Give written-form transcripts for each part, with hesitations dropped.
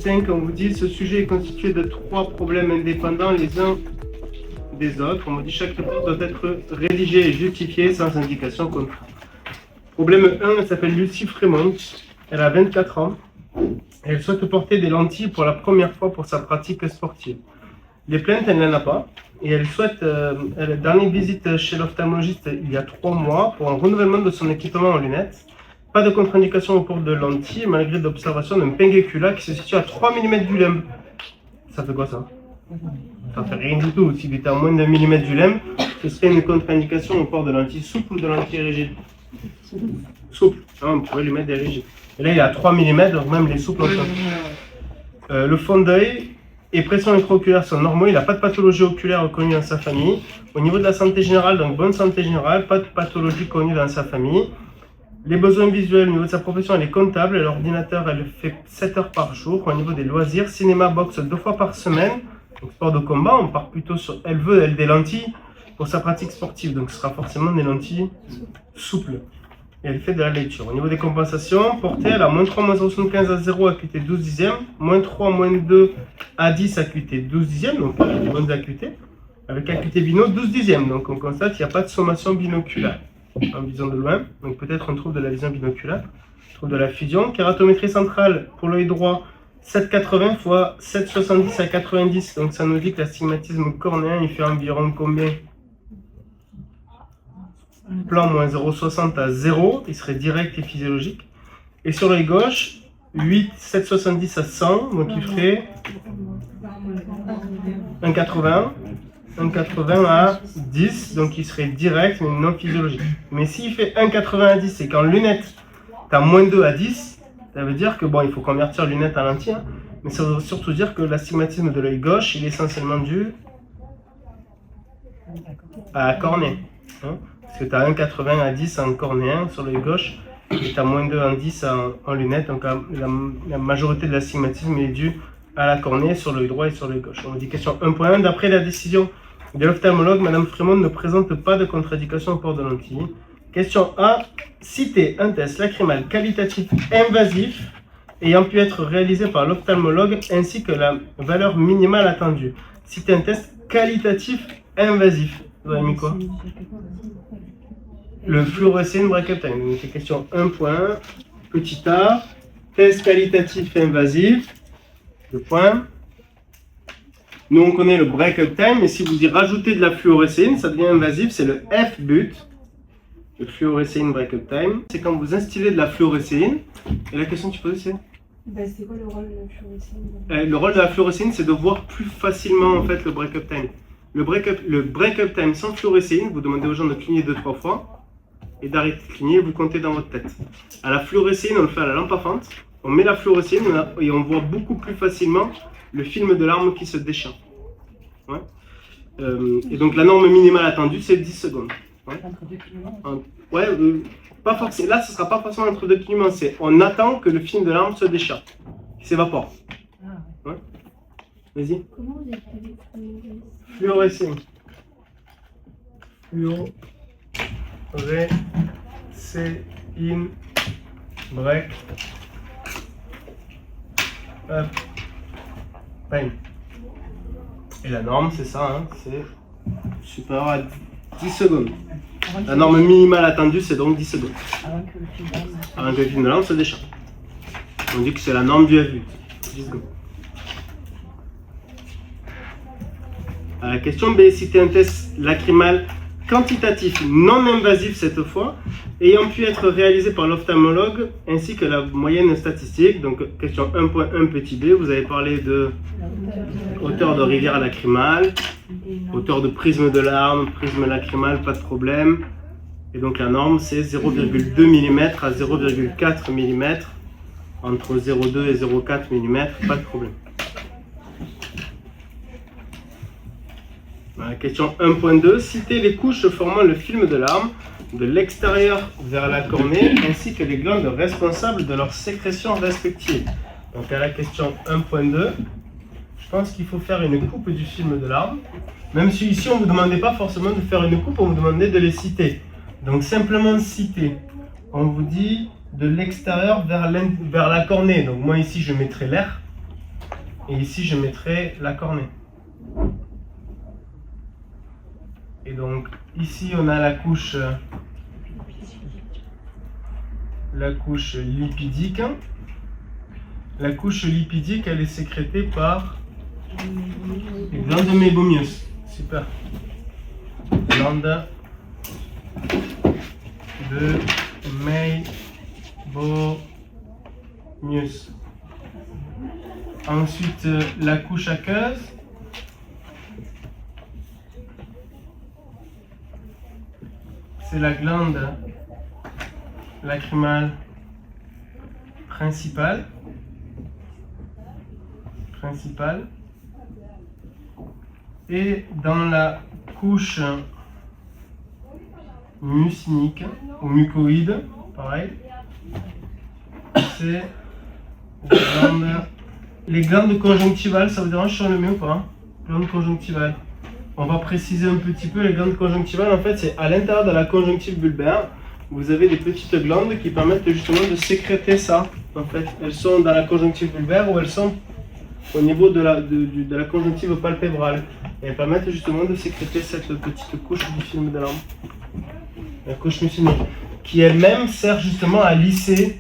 5, on vous dit ce sujet est constitué de 3 problèmes indépendants les uns des autres. On vous dit chaque réponse doit être rédigée et justifiée sans indication contraire. Problème 1, elle s'appelle Lucie Frémont. Elle a 24 ans. Elle souhaite porter des lentilles pour la première fois pour sa pratique sportive. Les plaintes, elle n'en a pas. Et elle souhaite, elle a dernière visite chez l'ophtalmologiste il y a 3 mois pour un renouvellement de son équipement en lunettes. Pas de contre-indication au port de lentilles, malgré l'observation d'un pingécula qui se situe à 3 mm du lembe. Ça fait quoi ça? Ça fait rien du tout. S'il était à moins d'un millimètre du lembe, ce serait une contre-indication au port de lentilles souples ou de lentilles rigides. Souple. On pourrait lui mettre des rigides. Et là, il est à 3 mm, donc même les souples en le fond d'œil et pression intraoculaire sont normaux. Il n'a pas de pathologie oculaire reconnue dans sa famille. Au niveau de la santé générale, donc bonne santé générale, pas de pathologie connue dans sa famille. Les besoins visuels, au niveau de sa profession, elle est comptable. L'ordinateur, elle fait 7 heures par jour. Au niveau des loisirs, cinéma, boxe 2 fois par semaine. Donc, sport de combat, on part plutôt sur... Elle veut, elle, des lentilles pour sa pratique sportive. Donc, ce sera forcément des lentilles souples. Et elle fait de la lecture. Au niveau des compensations, portée, elle a moins 3, moins 75 à 0, acuité 12 dixièmes. Moins 3, moins 2 à 10, acuité 12 dixièmes. Donc, elle a une bonne acuité. Avec acuité bino, 12 dixièmes. Donc, on constate qu'il n'y a pas de sommation binoculaire en vision de loin. Donc, peut-être un trouble de la vision binoculaire. Trouble de la fusion. Kératométrie centrale pour l'œil droit, 7,80 x 7,70 à 90. Donc, ça nous dit que l'astigmatisme cornéen, il fait environ combien? Plan moins 0,60 à 0, il serait direct et physiologique. Et sur l'œil gauche, 8, 7,70 à 100, donc il ferait 1,80. 1,80 à 10, donc il serait direct mais non physiologique. Mais s'il fait 1,80 à 10 et qu'en lunettes, tu as moins 2 à 10, ça veut dire que bon, il faut convertir lunettes à lentilles, hein, mais ça veut surtout dire que l'astigmatisme de l'œil gauche, il est essentiellement dû à la cornée. Hein, parce que tu as 1,80 à 10 en cornéen sur l'œil gauche et tu as moins 2 en 10 en lunettes, donc la majorité de l'astigmatisme est due à la cornée sur l'œil droit et sur l'œil gauche. On dit question 1.1. D'après la décision de l'ophtalmologue, Madame Frémont ne présente pas de contre-indication au port de lentilles. Question A. Citez un test lacrymal qualitatif invasif ayant pu être réalisé par l'ophtalmologue ainsi que la valeur minimale attendue. Citez un test qualitatif invasif. Vous avez mis quoi? Le fluorescein break-up time. Donc c'est question 1.1. Petit a. Test qualitatif invasif. Le point. Nous, on connaît le break-up time, mais si vous y rajoutez de la fluorescéine, ça devient invasif, c'est le F-but. Le fluorescéine break-up time. C'est quand vous instillez de la fluorescéine. Et la question que tu poses, c'est c'est quoi le rôle de la fluorescéine? Le rôle de la fluorescéine, c'est de voir plus facilement en fait le break-up time. Le break-up time sans fluorescéine, vous demandez aux gens de cligner 2-3 fois et d'arrêter de cligner, vous comptez dans votre tête. À la fluorescéine, on le fait à la lampe à fente. On met la fluorescéine et on voit beaucoup plus facilement le film de l'arme qui se déchire. Ouais. Et donc la norme minimale attendue, c'est 10 secondes. Ouais. Entre deux clignements? Ouais, pas forcément. Là, ce ne sera pas forcément entre deux clignements. C'est on attend que le film de l'arme se déchire, qu'il s'évapore. Ah, ouais. Vas-y. Comment vous appelez fluorescéine? Fluorescéine break up time. Et la norme, c'est ça, hein, c'est supérieur à 10 secondes. La norme minimale attendue, c'est donc 10 secondes. Avant que le film de l'arme se déchire. On dit que c'est la norme du FU. 10 secondes. À la question B, citer un test lacrymal quantitatif non invasif cette fois, ayant pu être réalisé par l'ophtalmologue, ainsi que la moyenne statistique. Donc question 1.1 petit b, vous avez parlé de hauteur de rivière lacrymale, hauteur de prisme de larme, prisme lacrymal, pas de problème. Et donc la norme c'est 0,2 mm à 0,4 mm, entre 0,2 et 0,4 mm, pas de problème. Question 1.2. Citez les couches formant le film de larme de l'extérieur vers la cornée ainsi que les glandes responsables de leur sécrétion respective. Donc à la question 1.2, je pense qu'il faut faire une coupe du film de larme. Même si ici on ne vous demandait pas forcément de faire une coupe, on vous demandait de les citer. Donc simplement citer. On vous dit de l'extérieur vers la cornée. Donc moi ici je mettrai l'air. Et ici, je mettrai la cornée. Et donc, ici, on a la couche lipidique. La couche lipidique, elle est sécrétée par les glandes de Meibomius. Super. Glande de Meibomius. Ensuite, la couche aqueuse. C'est la glande lacrymale principale. Et dans la couche mucinique ou mucoïde, pareil, c'est les glandes conjonctivales. Ça vous dérange sur le mieux ou pas? Glandes conjonctivales. On va préciser un petit peu les glandes conjonctivales. En fait, c'est à l'intérieur de la conjonctive bulbaire. Vous avez des petites glandes qui permettent justement de sécréter ça. En fait, elles sont dans la conjonctive bulbaire ou elles sont au niveau de la conjonctive palpébrale. Et elles permettent justement de sécréter cette petite couche du film de l'âme, la couche mucinique, qui elle-même sert justement à lisser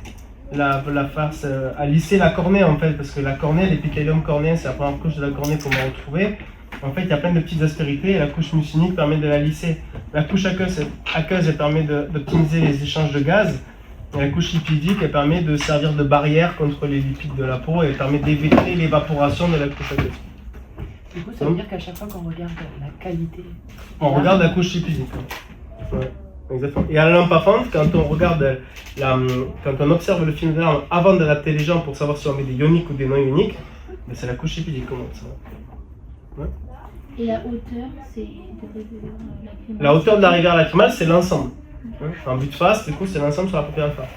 la farce, à lisser la cornée en fait, parce que la cornée, l'épithélium cornéen, c'est la première couche de la cornée qu'on va retrouver. En fait, il y a plein de petites aspérités et la couche mucinique permet de la lisser. La couche aqueuse elle permet d'optimiser les échanges de gaz. Et la couche lipidique, elle permet de servir de barrière contre les lipides de la peau et elle permet d'éviter l'évaporation de la couche aqueuse. Du coup, ça veut dire qu'à chaque fois qu'on regarde la qualité... On regarde la couche lipidique. Ouais, exactement. Et à la lampe à fente, quand on regarde quand on observe le film de larme avant d'adapter les gens pour savoir si on met des ioniques ou des non ioniques, ben c'est la couche lipidique qu'on monte. Ouais. Et la hauteur, c'est la hauteur de la rivière lacrymale, c'est l'ensemble. En vue de face, du coup, c'est l'ensemble sur la paupière inférieure.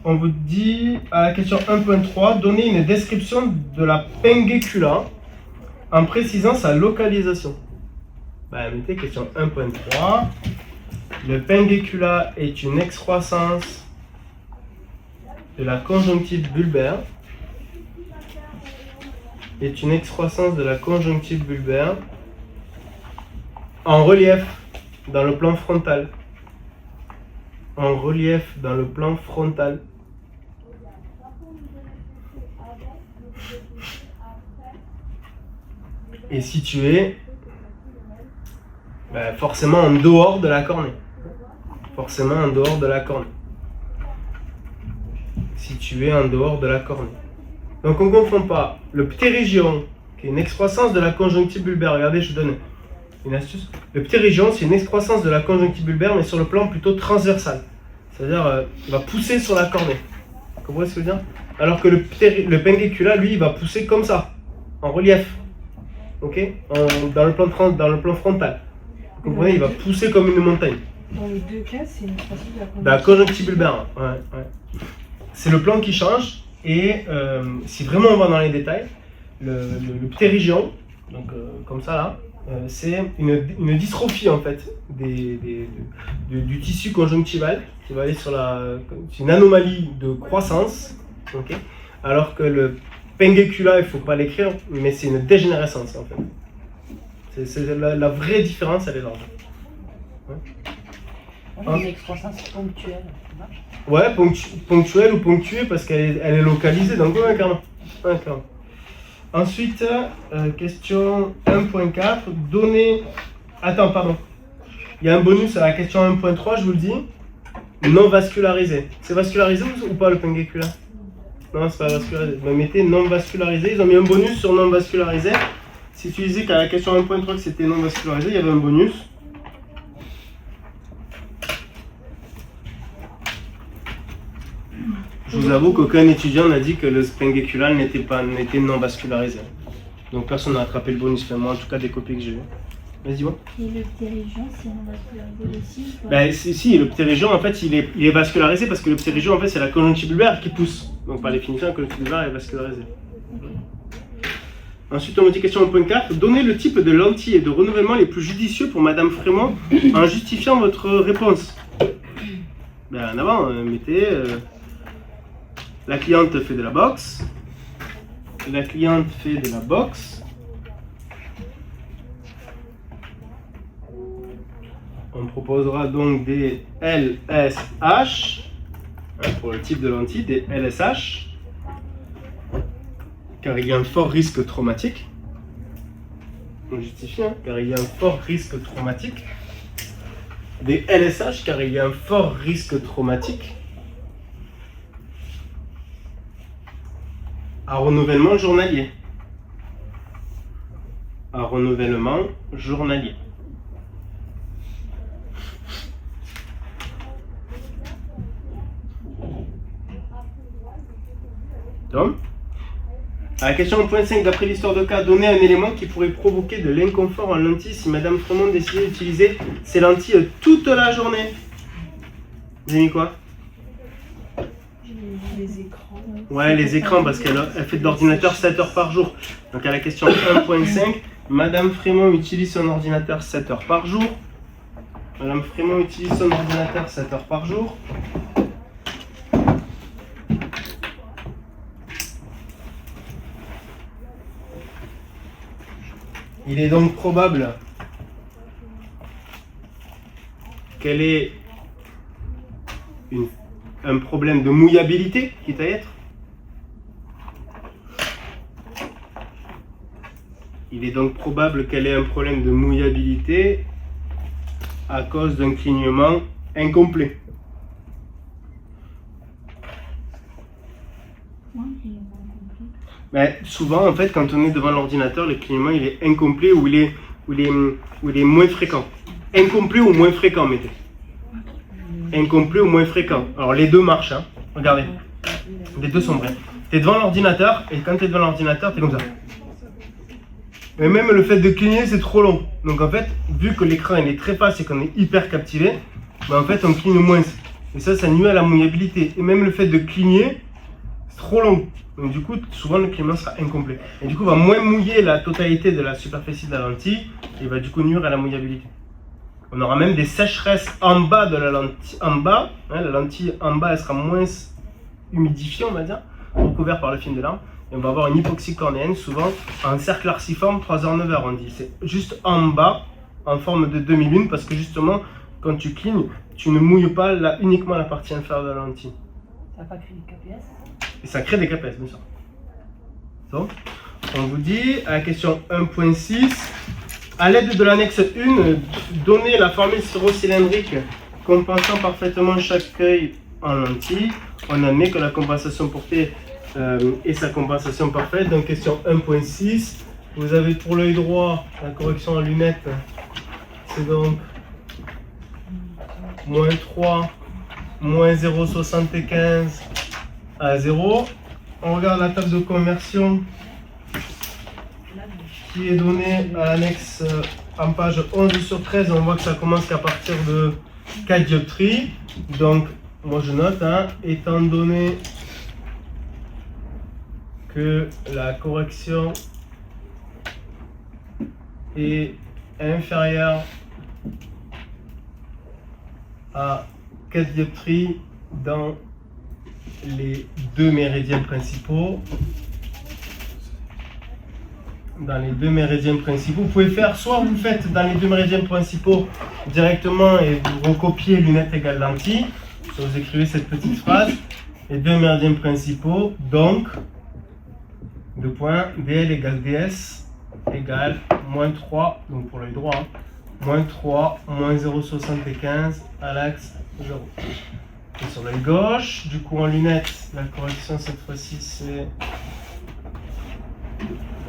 On vous dit, à la question 1.3, donnez une description de la pengécula en précisant sa localisation. Mettez question 1.3. Le pengécula est une excroissance de la conjonctive bulbaire. En relief dans le plan frontal. Et situé forcément en dehors de la cornée. Situé en dehors de la cornée. Donc on ne confond pas le ptérygion, qui est une excroissance de la conjonctive bulbaire. Regardez, je vous donne une astuce. Le ptérygion, c'est une excroissance de la conjonctive bulbaire, mais sur le plan plutôt transversal. C'est-à-dire, il va pousser sur la cornée. Vous comprenez ce que je veux dire? Alors que le pengécula, lui, il va pousser comme ça, en relief. Ok? Dans le plan frontal. Vous comprenez? Il va pousser comme une montagne. Dans les deux cas, c'est une excroissance de la conjonctive bulbaire. Ouais. C'est le plan qui change. Et si vraiment on va dans les détails, le ptérygion, donc comme ça là, c'est une dystrophie en fait du tissu conjonctival qui va aller sur c'est une anomalie de croissance, okay, alors que le pengécula, il ne faut pas l'écrire, mais c'est une dégénérescence en fait. C'est la vraie différence, elle est là. Ouais. Une excroissance ponctuelle, ça marche? Ouais, ponctuelle ou ponctuée parce qu'elle est localisée, donc ouais, carrément. Ensuite, question 1.4, donner... Attends, pardon. Il y a un bonus à la question 1.3, je vous le dis. Non vascularisé. C'est vascularisé ou pas le pengécula? Non, c'est pas vascularisé. Mais mettez non vascularisé. Ils ont mis un bonus sur non vascularisé. Si tu disais qu'à la question 1.3 que c'était non vascularisé, il y avait un bonus. Je vous avoue qu'aucun étudiant n'a dit que le pengécula n'était non vascularisé. Donc personne n'a attrapé le bonus, moi en tout cas des copies que j'ai eues. Vas-y, dis-moi. Et le ptérygion, c'est non vascularisé aussi? Si, le ptérygion en fait il est vascularisé parce que le ptérygion en fait c'est la conjonctive bulbaire qui pousse. Donc par définition la conjonctive bulbaire est vascularisée. Okay. Ensuite on me dit question 1.4, donnez le type de lentilles et de renouvellement les plus judicieux pour Madame Frémont en justifiant votre réponse. En avant, mettez... la cliente fait de la boxe. la cliente fait de la boxe, on proposera donc des LSH, pour le type de lentille, des LSH, car il y a un fort risque traumatique. On justifie, car il y a un fort risque traumatique. Des LSH, car il y a un fort risque traumatique. À renouvellement journalier. À renouvellement journalier. Donc, à la question 1.5, d'après l'histoire de cas, donner un élément qui pourrait provoquer de l'inconfort en lentilles si Madame Frémont décidait d'utiliser ses lentilles toute la journée. Vous avez mis quoi? Les écrans. Ouais, les écrans, parce qu'elle fait de l'ordinateur 7 heures par jour. Donc à la question 1.5, Madame Frémont utilise son ordinateur 7 heures par jour. Madame Frémont utilise son ordinateur 7 heures par jour. Il est donc probable qu'elle ait un problème de mouillabilité, quitte à être. Il est donc probable qu'elle ait un problème de mouillabilité à cause d'un clignement incomplet. Mais souvent, en fait, quand on est devant l'ordinateur, le clignement il est incomplet ou il est moins fréquent. Incomplet ou moins fréquent, mettez. Incomplet ou moins fréquent. Alors les deux marchent, hein. Regardez. Les deux sont vrais. Tu es devant l'ordinateur et quand tu es devant l'ordinateur, tu es comme ça. Et même le fait de cligner, c'est trop long. Donc en fait, vu que l'écran il est très face et qu'on est hyper captivé, ben, en fait on cligne moins. Et ça nuit à la mouillabilité. Et même le fait de cligner, c'est trop long. Donc du coup, souvent le clignement sera incomplet. Et du coup, va moins mouiller la totalité de la superficie de la lentille et va du coup nuire à la mouillabilité. On aura même des sécheresses en bas de la lentille. En bas, la lentille en bas, elle sera moins humidifiée, on va dire, recouverte par le film de larmes. Et on va avoir une hypoxie cornéenne, souvent en cercle arciforme 3h-9h, on dit. C'est juste en bas, en forme de demi-lune, parce que justement, quand tu clignes, tu ne mouilles pas uniquement la partie inférieure de la lentille. Ça va pas créer des KPS? Et ça crée des KPS, bien sûr. Donc, on vous dit, à la question 1.6, à l'aide de l'annexe 1, donnez la formule sphéro-cylindrique compensant parfaitement chaque œil en lentille. On admet que la compensation portée est sa compensation parfaite. Donc, question 1.6, vous avez pour l'œil droit la correction en lunettes, c'est donc moins 3, moins 0,75 à 0. On regarde la table de conversion qui est donnée à l'annexe en page 11/13. On voit que ça commence qu'à partir de 4 dioptries. Donc, moi je note, étant donné que la correction est inférieure à 4 dioptries dans les deux méridiens principaux. Vous pouvez faire, soit vous faites dans les deux méridiens principaux directement et vous recopiez lunettes égale lentille, soit vous écrivez cette petite phrase, les deux méridiens principaux, donc, deux points, DL égale DS égale moins 3, donc pour l'œil droit, moins 3, moins 0,75 à l'axe 0. Et sur l'œil gauche, du coup en lunettes, la correction cette fois-ci c'est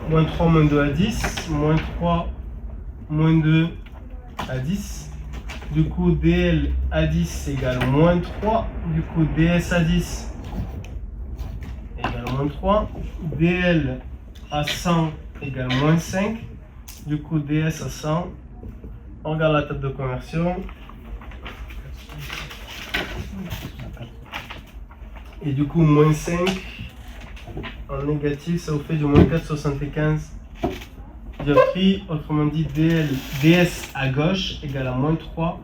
moins 3, moins 2 à 10, moins 3, moins 2 à 10. Du coup DL à 10 égale moins 3, du coup DS à 10 égale moins 3, DL à 100 égale moins 5, du coup DS à 100, on regarde la table de conversion. Et du coup, moins 5 en négatif, ça vous fait du moins 4,75 dioptries. Autrement dit, DS à gauche égale à moins 3,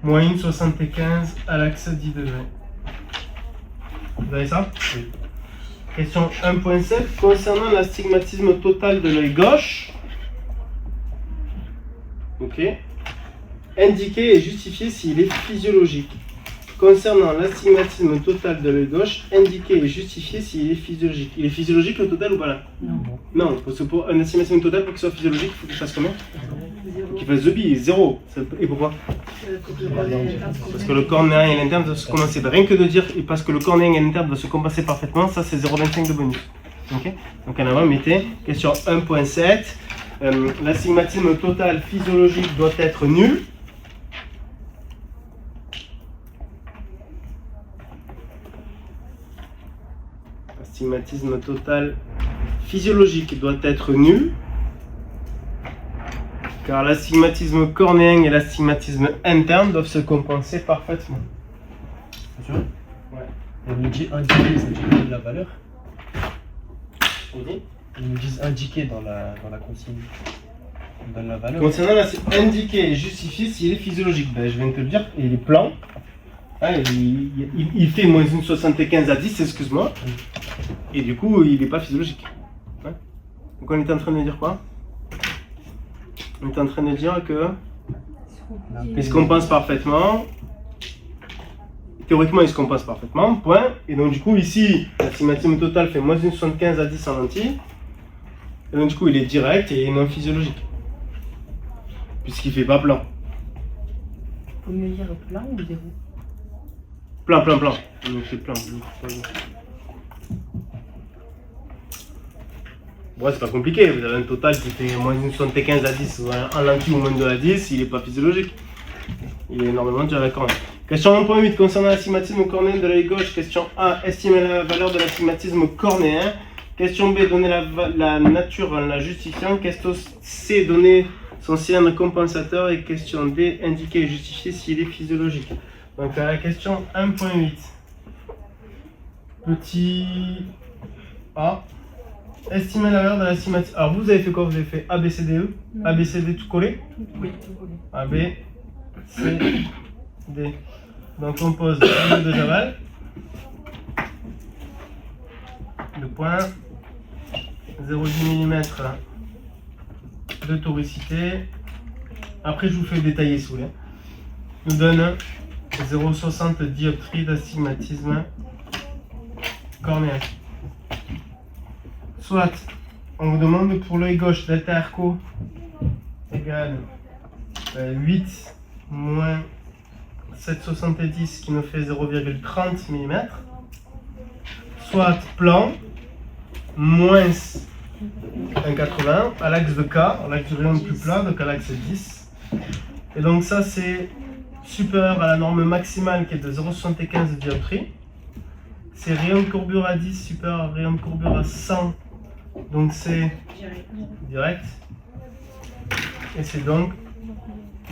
moins 1,75 à l'axe 10 degrés. Vous avez ça? Oui. Question 1.7. Concernant l'astigmatisme total de l'œil gauche, ok, indiquer et justifier s'il est physiologique. Concernant l'astigmatisme total de l'œil gauche, indiquer et justifier s'il est physiologique. Il est physiologique le total ou pas là? Non. Non, parce que pour un astigmatisme total, pour qu'il soit physiologique, il faut qu'il fasse combien? Qu'il fasse 2 billes, 0. Et pourquoi? Parce que le cornéen et l'interne doivent se compenser. Rien que de dire parce que le cornéen et l'interne doivent se compenser parfaitement, ça c'est 0,25 de bonus. Okay, donc en avant, mettez question 1.7. L'astigmatisme total physiologique doit être nul. L'astigmatisme total physiologique doit être nul. Car l'astigmatisme cornéen et l'astigmatisme interne doivent se compenser parfaitement. C'est sûr? Ouais. Et ils nous disent indiquer, ça dit la valeur. Oui. Ils nous disent indiquer dans la consigne. On donne la valeur. Concernant indiquer et justifier s'il est physiologique, ben, je viens de te le dire, il est plan. Ah, il fait moins une 75 à 10, excuse-moi. Et du coup, il n'est pas physiologique. Ouais. Donc on est en train de dire quoi? On est en train de dire que il se compense parfaitement. Théoriquement, il se compense parfaitement, point. Et donc du coup, ici, l'astigmatisme total fait moins une 75 à 10 en entier. Et donc du coup, il est direct et non physiologique. Puisqu'il ne fait pas plan. Faut mieux dire plein ou zéro? Plan. Donc c'est plan. Bon, c'est pas compliqué, vous avez un total qui fait moins une 75 à 10, en lentille ou moins de 2 à 10, il n'est pas physiologique. Il est énormément dur à la cornée. Question 1.8 concernant l'astigmatisme cornéen de l'œil gauche. Question A, estimer la valeur de l'astigmatisme cornéen. Question B, donner la nature en la justifiant. Question C, donner son cylindre compensateur. Et question D, indiquer et justifier s'il est physiologique. Donc à la question 1.8, petit A. Estimer la valeur de l'astigmatisme. Alors vous avez fait quoi? Vous avez fait A, B, C, D, E? A, B, C, D tout collé? Oui, tout collé. A, B, C, D. Donc on pose un de Javal. Le point. 0,10 mm de toricité. Après je vous fais détailler sous là. Nous donne 0,60 dioptrie d'astigmatisme cornéen. Soit, on vous demande pour l'œil gauche, delta RCO égale 8 moins 7,70 qui nous fait 0,30 mm. Soit plan, moins 1,80 à l'axe de K, à l'axe du rayon le plus plat, donc à l'axe 10. Et donc ça c'est supérieur à la norme maximale qui est de 0,75 dioptrie. C'est rayon de courbure à 10 supérieur à rayon de courbure à 100. Donc c'est direct et c'est donc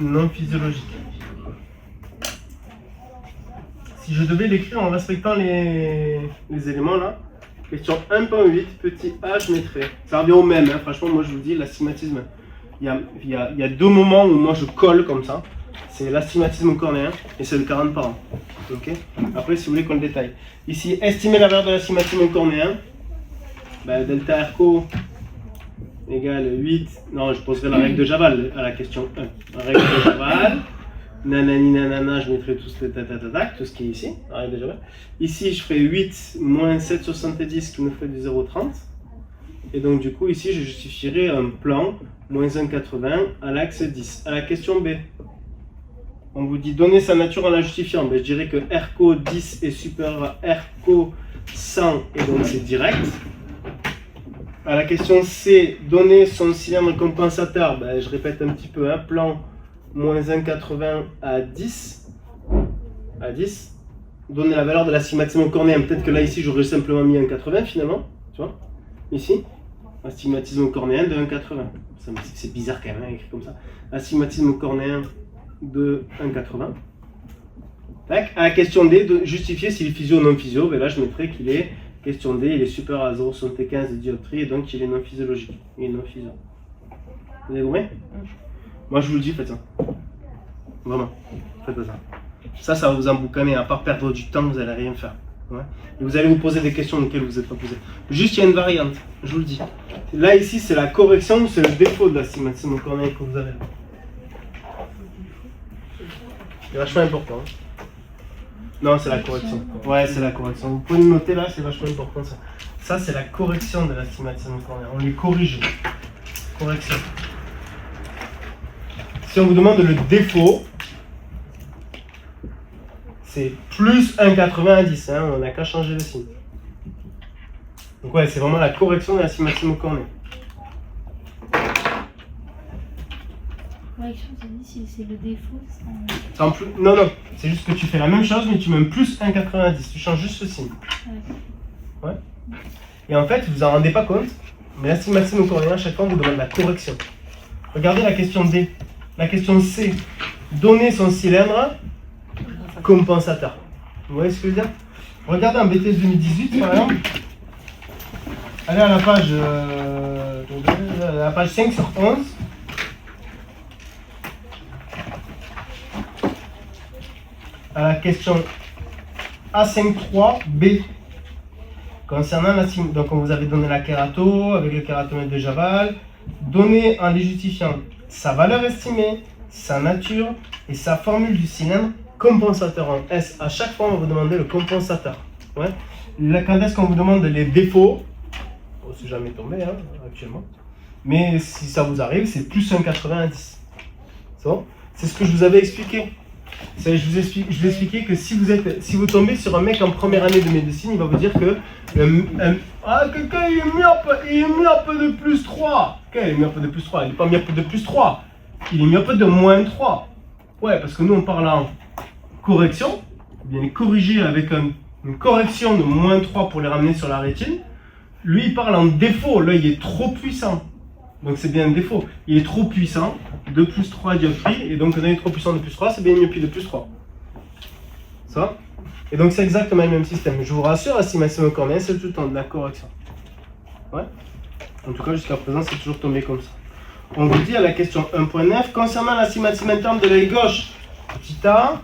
non physiologique. Si je devais l'écrire en respectant les éléments là, question 1.8, petit a, je mettrais. Ça revient au même, hein. Franchement, moi je vous dis, l'astigmatisme, il y a deux moments où moi je colle comme ça. C'est l'astigmatisme cornéen et c'est le 40 par an. Okay. Après, si vous voulez qu'on le détaille. Ici, estimer la valeur de l'astigmatisme cornéen. Ben, delta RCO égale 8. Non, je poserai la règle de Javal à la question 1. La règle de Javal. Nanani nanana, je mettrai tout ce qui est ici. La règle de Javal. Ici, je ferai 8 moins 7,70 qui me fait du 0,30. Et donc, du coup, ici, je justifierai un plan moins 1,80 à l'axe 10. À la question B. On vous dit donner sa nature en la justifiant. Ben, je dirais que RCO 10 est supérieur à RCO 100 et donc c'est direct. À la question C, donner son cylindre compensateur, ben, je répète un petit peu, un plan moins 1,80 à 10. À 10. Donner la valeur de l'astigmatisme cornéen. Peut-être que là, ici, j'aurais simplement mis 1,80 finalement. Tu vois? Ici, astigmatisme cornéen de 1,80. C'est bizarre quand même, hein, écrit comme ça. Astigmatisme cornéen de 1,80. Tac. À la question D, de justifier s'il est physio ou non physio, ben là, je mettrais qu'il est. Question D, il est supérieur à 0,75 de dioptrie et donc il est non physiologique. Il est non physio. Vous avez compris? Moi je vous le dis, faites ça. Vraiment, faites ça. Ça va vous emboucaner. À part perdre du temps, vous n'allez rien faire. Ouais. Et vous allez vous poser des questions auxquelles vous n'êtes pas posé. Juste, il y a une variante, je vous le dis. Là, ici, c'est la correction ou c'est le défaut de l'astigmatisme cornéen que vous avez. C'est vachement important. Non, c'est la correction. Ouais, c'est la correction. Vous pouvez le noter là, c'est vachement important ça. Ça, c'est la correction de l'astigmatisme cornéen. On les corrige. Correction. Si on vous demande le défaut, c'est plus 1,90. Hein, on n'a qu'à changer le signe. Donc ouais, c'est vraiment la correction de l'astigmatisme cornéen. Correction, ça dit si c'est le défaut. C'est en plus... Non, non, c'est juste que tu fais la même chose, mais tu mets plus 1,90. Tu changes juste ce signe. Ouais. Et en fait, vous en rendez pas compte, mais l'astigmatisme cornéen, à chaque fois, on vous demande la correction. Regardez la question D. La question C. Donner son cylindre compensateur. Vous voyez ce que je veux dire? Regardez en BTS 2018, par exemple. Allez à la page 5 sur 11. À la question A53B. Concernant la sim, donc on vous avait donné la kérato avec le kératomètre de Javal. Donné en les justifiant sa valeur estimée, sa nature et sa formule du cylindre compensateur en S. À chaque fois, on va vous demander le compensateur. Ouais. Là, quand est-ce qu'on vous demande les défauts? Oh, c'est jamais tombé hein, actuellement. Mais si ça vous arrive, c'est plus 1,90. C'est bon? C'est ce que je vous avais expliqué. Je vous ai expliqué que si vous tombez sur un mec en première année de médecine, il va vous dire que quelqu'un il est myope de plus 3. Quel est myope de plus 3? Il n'est pas myope de plus 3. Il est myope de moins 3. Ouais, parce que nous on parle en correction. Bien les corriger avec une correction de moins 3 pour les ramener sur la rétine. Lui il parle en défaut. L'œil est trop puissant. Donc c'est bien un défaut. Il est trop puissant, de plus 3 dioptries, et donc un œil trop puissant de plus 3, c'est bien une myopie de plus 3. Ça va? Et donc c'est exactement le même système. Je vous rassure, l'astigmatisme cornéen, c'est tout le temps de la correction. Ouais? En tout cas, jusqu'à présent, c'est toujours tombé comme ça. On vous dit à la question 1.9, concernant l'astigmatisme interne de l'œil gauche, petit a,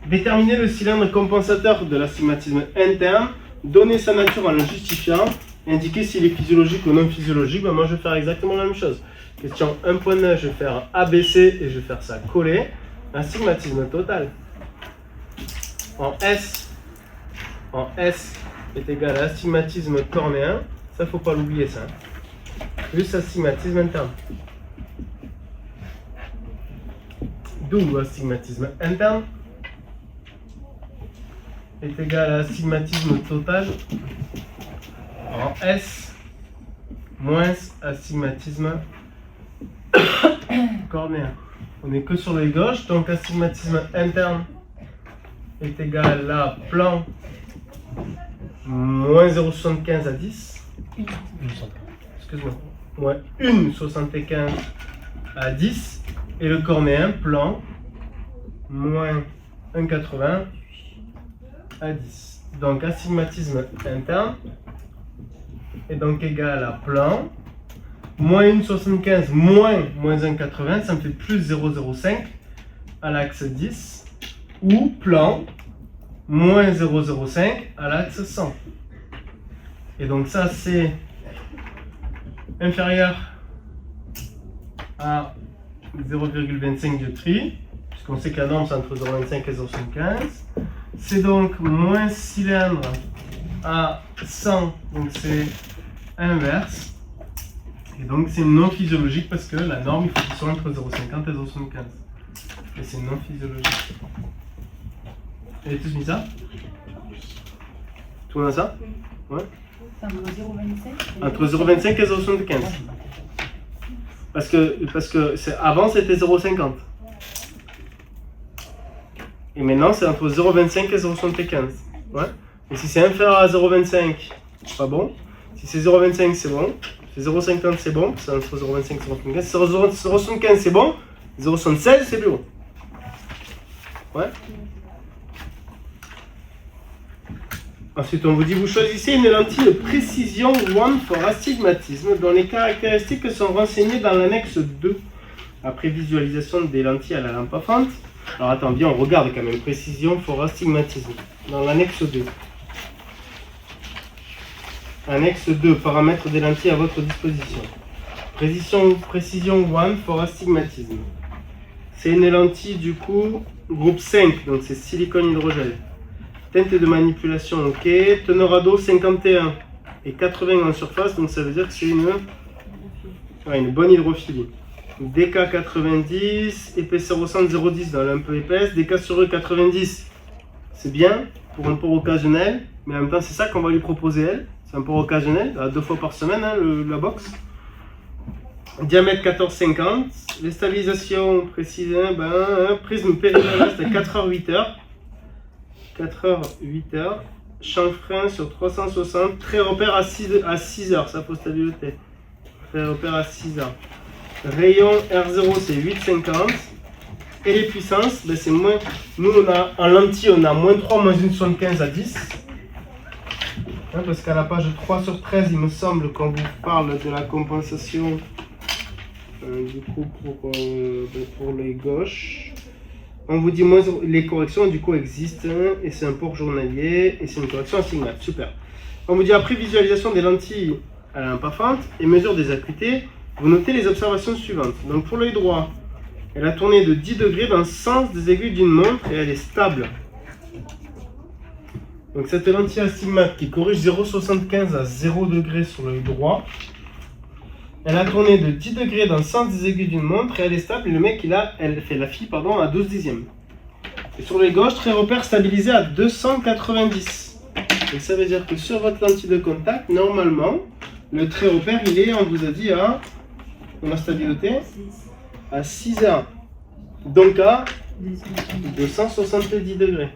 déterminer le cylindre compensateur de l'astigmatisme interne, donner sa nature en le justifiant, indiquer s'il est physiologique ou non physiologique. Ben moi je vais faire exactement la même chose. Question 1.9, je vais faire ABC et je vais faire ça coller. Astigmatisme total en S est égal à astigmatisme cornéen. Ça faut pas l'oublier ça. Plus astigmatisme interne. D'où astigmatisme interne est égal à astigmatisme total en S moins astigmatisme cornéen. On n'est que sur l'œil gauche, donc astigmatisme interne est égal à plan moins 0,75 à 10. Excuse-moi. Moins 1,75 à 10. Et le cornéen, plan moins 1,80 à 10. Donc astigmatisme interne est donc égal à plan moins 1,75 moins 1,80, ça me fait plus 0,05 à l'axe 10, ou plan moins 0,05 à l'axe 100. Et donc ça c'est inférieur à 0,25 dioptrie, puisqu'on sait que la norme c'est entre 0,25 et 0,75. C'est donc moins cylindre à 100, donc c'est inverse. Et donc c'est non physiologique parce que la norme il faut qu'il soit entre 0,50 et 0,75. Et c'est non physiologique. Vous avez tous mis ça? Tout le monde a ça? Ouais. Entre 0,25 et 0,75. Parce que avant c'était 0,50. Et maintenant c'est entre 0,25 et 0,75. Ouais. Et si c'est inférieur à 0,25, c'est pas bon. Si c'est 0,25 c'est bon. Si c'est 0,50 c'est bon. C'est entre 0,25 et 0,75. Si 0,75 c'est bon. 0,76 c'est plus bon. Ouais. Ensuite, on vous dit, vous choisissez une lentille de précision One for astigmatisme dont les caractéristiques sont renseignées dans l'annexe 2. Après visualisation des lentilles à la lampe à fente. Alors attends, bien, on regarde quand même précision for astigmatisme dans l'annexe 2. Annexe 2, paramètres des lentilles à votre disposition. Précision 1 for astigmatisme. C'est une lentille du coup groupe 5, donc c'est silicone hydrogel. Teinte de manipulation, ok. Teneur à d'eau 51 et 80 en surface, donc ça veut dire que c'est une bonne hydrophilie. DK 90, épaisseur au centre 0,10 dans un peu épaisse. DK sur E 90, c'est bien pour un port occasionnel, mais en même temps c'est ça qu'on va lui proposer elle. C'est un port occasionnel, à 2 fois par semaine, hein, la box. Diamètre 14,50. Les stabilisations précises, prisme périmètre à 4h 8h. 4h 8h. Champ frein sur 360. Trait repère à 6h, ça faut stabilité. Trait repère à 6h. Rayon R0 c'est 8,50. Et les puissances, c'est moins. Nous on a en lentille on a moins 3, moins 1,75 à 10. Parce qu'à la page 3 sur 13, il me semble qu'on vous parle de la compensation du coup pour les gauches. On vous dit moins les corrections du coup existent et c'est un port journalier et c'est une correction astigmate. Super. On vous dit après visualisation des lentilles à la lampe à fente et mesure des acuités, vous notez les observations suivantes. Donc pour l'œil droit, elle a tourné de 10 degrés dans le sens des aiguilles d'une montre et elle est stable. Donc cette lentille astigmate qui corrige 0,75 à 0 degré sur l'œil droit, elle a tourné de 10 degrés dans le sens des aiguilles d'une montre et elle est stable. Et le mec, elle fait la fille à 12 dixièmes. Et sur l'œil gauche, trait repère stabilisé à 290. Donc ça veut dire que sur votre lentille de contact, normalement, le trait repère, il est, on vous a dit, à la stabilité à 6h. Donc à 270 degrés.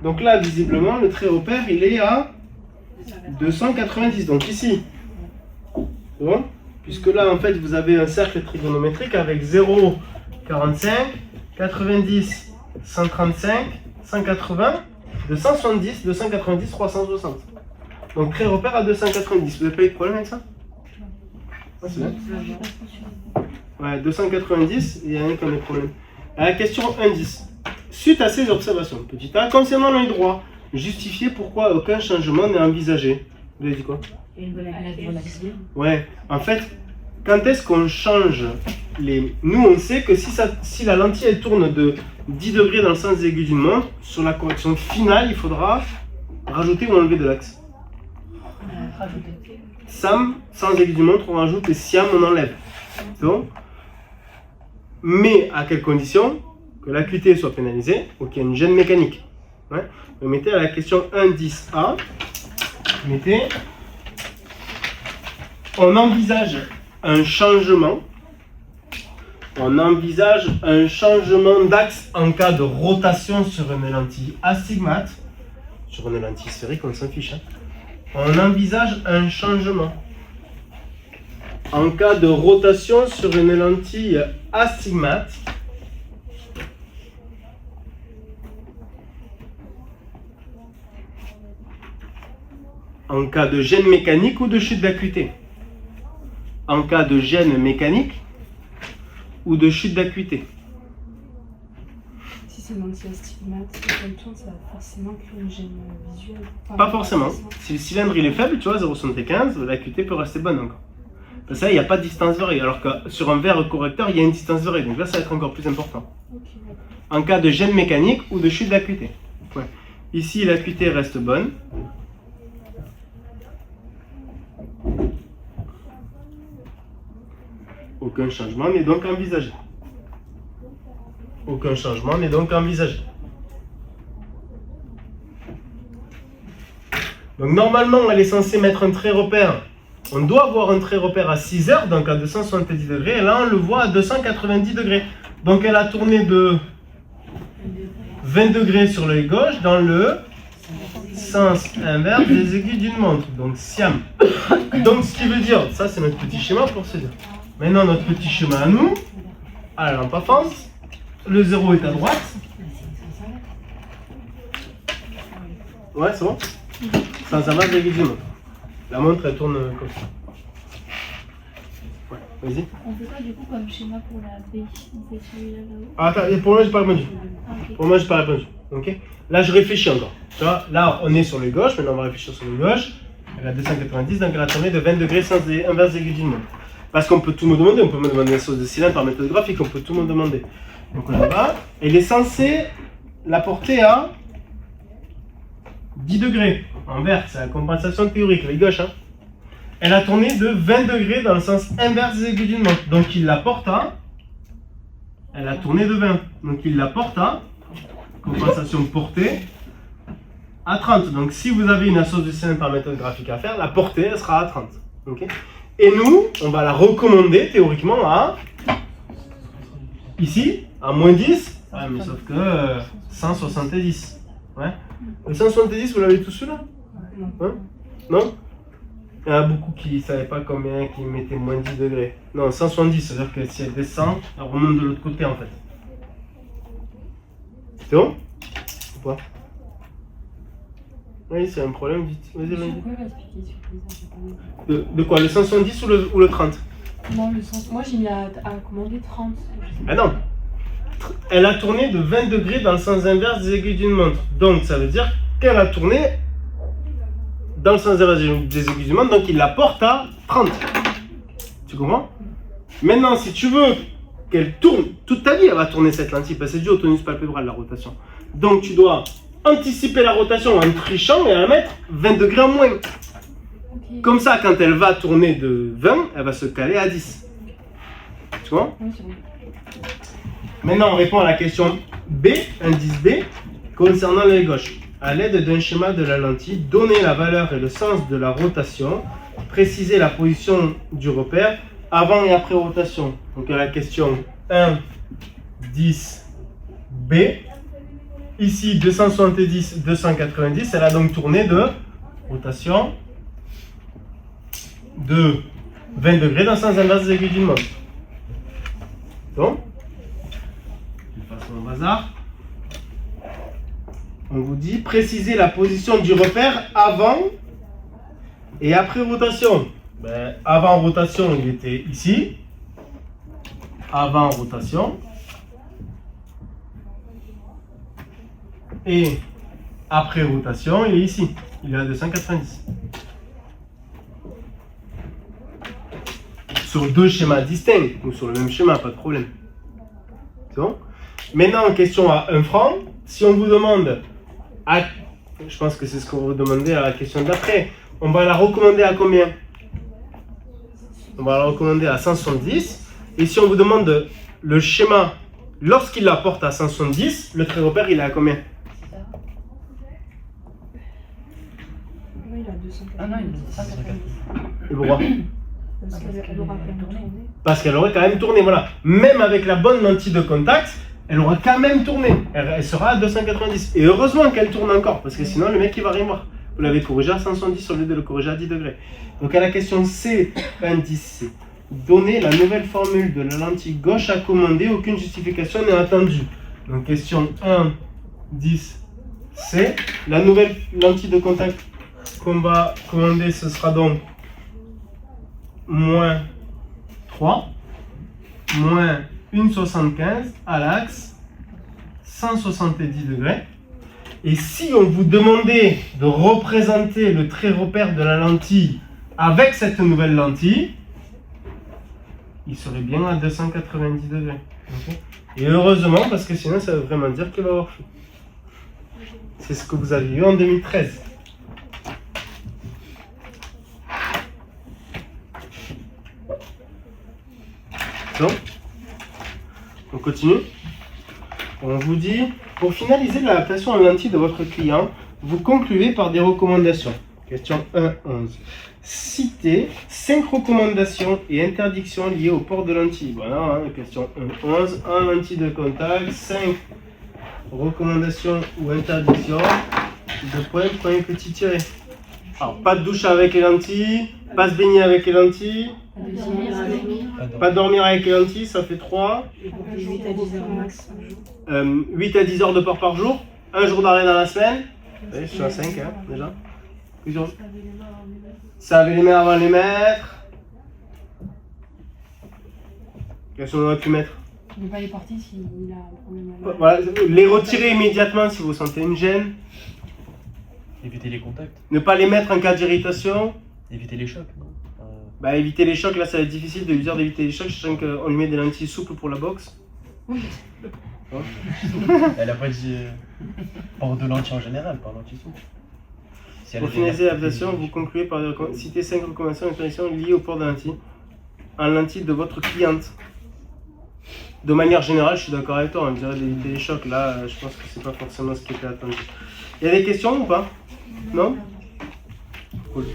Donc là, visiblement, le trait repère, il est à 290. Donc ici, c'est bon ? Puisque là, en fait, vous avez un cercle trigonométrique avec 0, 45, 90, 135, 180, 270, 290, 360. Donc trait repère à 290. Vous n'avez pas eu de problème avec ça ? Ouais, c'est bien. Ouais, 290, il y a un qui a des problèmes. À la question 1.10. Suite à ces observations, petit a, concernant l'œil droit, justifiez pourquoi aucun changement n'est envisagé. Vous avez dit quoi? Ouais, en fait, quand est-ce qu'on change les... Nous, on sait que si la lentille elle tourne de 10 degrés dans le sens des aiguilles d'une montre, sur la correction finale, il faudra rajouter ou enlever de l'axe. SAM, sans aiguille d'une montre, on rajoute et SIAM, on enlève. C'est bon? Mais à quelles conditions? Que l'acuité soit pénalisée ou qu'il y ait une gêne mécanique. Ouais. Vous mettez à la question 1.10a, mettez, on envisage un changement, d'axe en cas de rotation sur une lentille astigmate, sur une lentille sphérique, on s'en fiche. Hein. On envisage un changement en cas de rotation sur une lentille astigmate. En cas de gêne mécanique ou de chute d'acuité. En cas de gêne mécanique ou de chute d'acuité. Si c'est anti-astigmate, comme toi, ça va forcément créer une gêne visuelle. Enfin, pas forcément. Si le cylindre il est faible, tu vois, 0,75, l'acuité peut rester bonne encore. Parce que là, il n'y a pas de distance variée, alors que sur un verre correcteur, il y a une distance variée. Donc là, ça va être encore plus important. Okay. En cas de gêne mécanique ou de chute d'acuité. Ouais. Ici, l'acuité reste bonne. Aucun changement n'est donc envisagé. Aucun changement n'est donc envisagé. Donc normalement, elle est censée mettre un trait repère. On doit avoir un trait repère à 6 heures, donc à 270 degrés. Et là, on le voit à 290 degrés. Donc elle a tourné de 20 degrés sur l'œil gauche dans le sens inverse des aiguilles d'une montre. Donc SIAM. Donc ce qui veut dire, ça c'est notre petit schéma pour se dire. Maintenant, notre petit schéma à nous, à la lampe à fente, le 0 est à droite. Ouais, c'est bon? Sans inverse des aiguilles d'une montre. La montre, elle tourne comme ça. Ouais, vas-y. On fait pas du coup comme schéma pour la B. On fait celui-là là-haut. Ah, attends, pour moi, j'ai pas répondu. Ah, ok. Pour moi, j'ai pas répondu. Ok? Là, je réfléchis encore. Tu vois, là, on est sur le gauche. Maintenant, on va réfléchir sur le gauche. Elle est à 290, donc elle a tourné de 20 degrés sans inverse aiguë d'une montre. Parce qu'on peut tout me demander, on peut me demander la sauce de cylindre par méthode graphique, on peut tout me demander. Donc on y va. Elle est censée la porter à 10 degrés. En vert, c'est la compensation théorique, les gauches. Hein. Elle a tourné de 20 degrés dans le sens inverse des aiguilles d'une montre. Donc il la porte à... Elle a tourné de 20. Donc il la porte à... Compensation portée à 30. Donc si vous avez une assoce de cylindre par méthode graphique à faire, la portée elle sera à 30. Okay. Et nous, on va la recommander théoriquement à... Ici, à moins 10. Ouais, mais sauf que 170. Ouais. Le 170, vous l'avez tous sous là? Hein? Non? Il y en a beaucoup qui ne savaient pas combien, qui mettaient moins 10 degrés. Non, 170, c'est-à-dire que si elle descend, elle remonte de l'autre côté en fait. C'est bon? Ou pas? Oui, c'est un problème, vite. Vas-y, vas-y. De quoi? Le 170 ou le 30? Non, le sens. Moi j'ai mis à commander 30. Ah non! Elle a tourné de 20 degrés dans le sens inverse des aiguilles d'une montre. Donc ça veut dire qu'elle a tourné dans le sens inverse des aiguilles d'une montre, donc il la porte à 30. Tu comprends? Maintenant, si tu veux qu'elle tourne, toute ta vie elle va tourner cette lentille, parce que c'est dû au tonus palpébral la rotation. Donc tu dois anticiper la rotation en trichant et la mettre 20 degrés en moins. Okay. Comme ça, quand elle va tourner de 20, elle va se caler à 10. Tu vois? Oui, c'est bon. Maintenant, on répond à la question B, indice B, concernant l'œil gauche. À l'aide d'un schéma de la lentille, donnez la valeur et le sens de la rotation, précisez la position du repère avant et après rotation. Donc à la question 1, 10, B. Ici, 270, 290, elle a donc tourné de rotation de 20 degrés dans le sens inverse des aiguilles d'une montre. Donc, je passe mon bazar. On vous dit préciser la position du repère avant et après rotation. Ben, avant rotation, il était ici. Avant rotation. Et après rotation, il est ici. Il est à 290. Sur deux schémas distincts, ou sur le même schéma, pas de problème. C'est bon? Maintenant, question à 1 franc. Si on vous demande, je pense que c'est ce qu'on va vous demander à la question d'après, on va la recommander à combien? On va la recommander à 170. Et si on vous demande le schéma, lorsqu'il la porte à 170, le trait repère, il est à combien? Oui, il a 200. Ah non, il est 190. Et pourquoi? Parce qu'elle aura quand même tourné. Parce qu'elle aurait quand même tourné, voilà. Même avec la bonne lentille de contact, elle aura quand même tourné. Elle sera à 290. Et heureusement qu'elle tourne encore, parce que sinon le mec il va rien voir. Vous l'avez corrigé à 170 au lieu de le corriger à 10 degrés. Donc à la question C, indice C. Donnez la nouvelle formule de la lentille gauche à commander, aucune justification n'est attendue. Donc question 1, 10, C. La nouvelle lentille de contact qu'on va commander, ce sera donc moins 3, moins 1,75 à l'axe, 170 degrés. Et si on vous demandait de représenter le trait repère de la lentille avec cette nouvelle lentille, il serait bien à 290 degrés. Okay. Et heureusement, parce que sinon ça veut vraiment dire qu'il va avoir chaud. C'est ce que vous avez eu en 2013. Donc, on continue. On vous dit, pour finaliser l'adaptation en lentille de votre client, vous concluez par des recommandations. Question 1.11. Citez 5 recommandations et interdictions liées au port de lentilles. Voilà, hein, question 1.11. En lentille de contact, 5 recommandations ou interdictions. De point petit tiré. Alors, pas de douche avec les lentilles, pas se baigner avec les lentilles. Pas dormir avec les lentilles, ça fait 3. 8 à 10 heures max. 8 à 10 heures de port par jour. Un jour d'arrêt dans la semaine. Oui, je suis à 5 hein, déjà. Savez les mains avant de les mettre. Qu'est-ce qu'on aurait pu mettre? Ne pas les porter s'il a un problème. Voilà, les retirer immédiatement si vous sentez une gêne. Éviter les contacts. Ne pas les mettre en cas d'irritation. Éviter les chocs, non Bah, éviter les chocs, là ça va être difficile de lui dire d'éviter les chocs, sachant qu'on lui met des lentilles souples pour la boxe. Elle a pas dit hors de lentilles en général, pas lentilles souples. Si elle Pour avait finaliser la- l'adaptation, vous concluez par citer 5 recommandations d'intervention liées au port de lentilles en lentilles de votre cliente. De manière générale, je suis d'accord avec toi, on dirait d'éviter les chocs. Là, je pense que c'est pas forcément ce qui était attendu. Il y a des questions ou pas? Non? Cool.